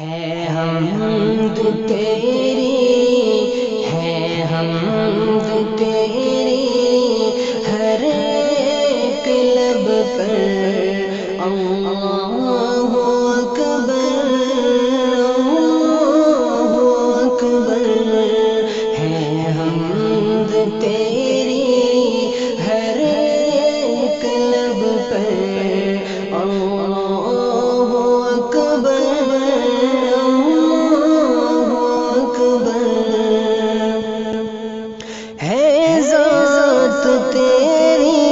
ہے حمد تیری، ہے حمد تیری، ہر ایک لب پر اللہ اکبر، اللہ اکبر، ہے حمد تیری ہر ایک لب پر اللہ اکبر، اللہ اکبر، ہے ذات تیری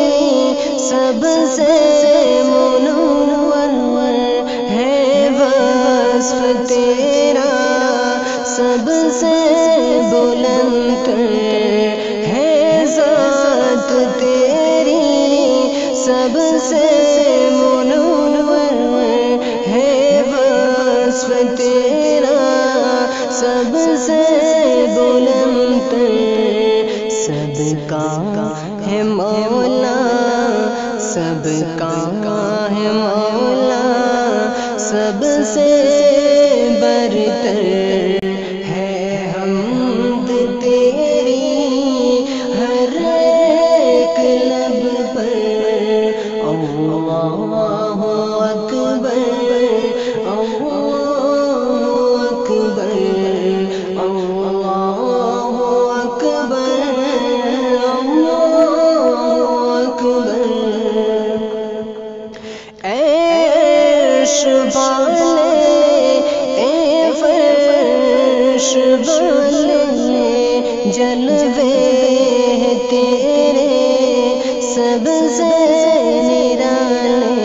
سب سے منور، ہے وصف تیرا سب سے بلند، ہے ذات تیری سب سے منور، ہے وصف تیرا سب سے بلند، سب کا ہے مولا، سب کا ہے مولا، سب سے برتر ہے حمد تیری ہر ایک لب پر اللہ اکبر، اللہ اکبر، اللہ اکبر، اللہ اکبر، عرش والے اے فرش والے جلوے تیرے سب سے نرالے،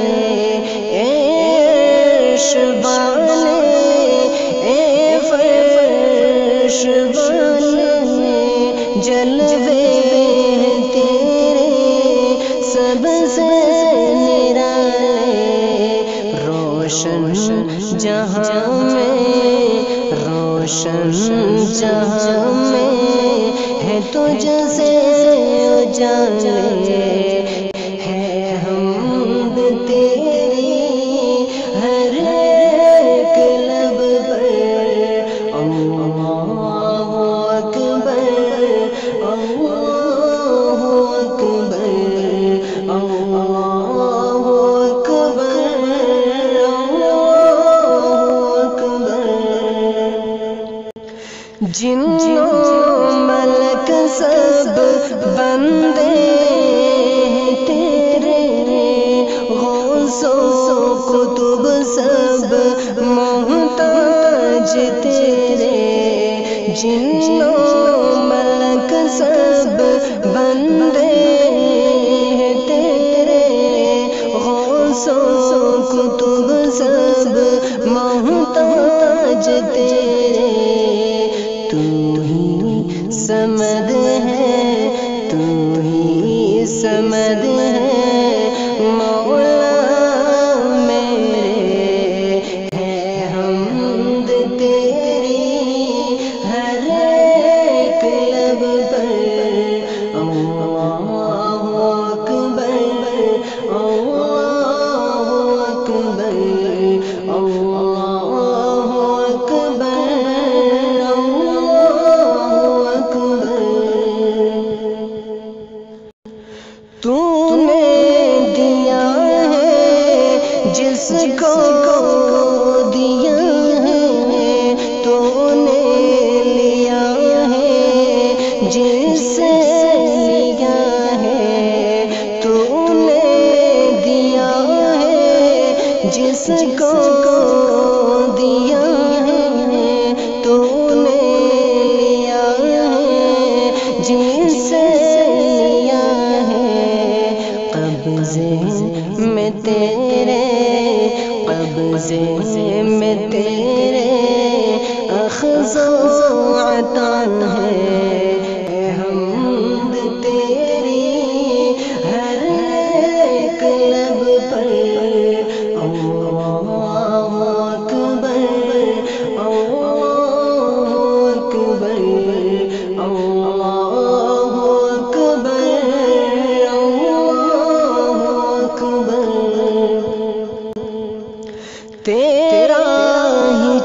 عرش والے اے فرش والے جلوے تیرے سب سے نرالے، روشن جہاں میں، روشن جہاں میں ہے تجھ سے اجالے، ہے حمد تیری ہر ایک لب پر اللہ اکبر، اللہ اکبر، اللہ اکبر، اللہ اکبر، جنوں ملک سب بندے تیرے، غوث و قطب سب محتاج تیرے، جنوں ملک سب بندے تیرے، غوث و قطب سب محتاج تیرے، تو ہی سمد ہے، تو ہی سمد ہے مولا میرے، ہے حمد تیری ہر ایک لب پر اللہ اکبر، اللہ اکبر، اللہ اکبر، اللہ اکبر، تو نے دیا ہے جس کو دیا ہے، تو نے لیا ہے جس سے لیا ہے، تو نے دیا ہے جس کو دیا ہے، تو نے لیا ہے جس سے لیا ہے، قبضے میں تیرے، قبضے میں تیرے اخذ و عطا ہے، حمد تیری ہر ایک لب پر اللہ اکبر، اللہ اکبر، اللہ اکبر، اللہ اکبر، تیرا ہی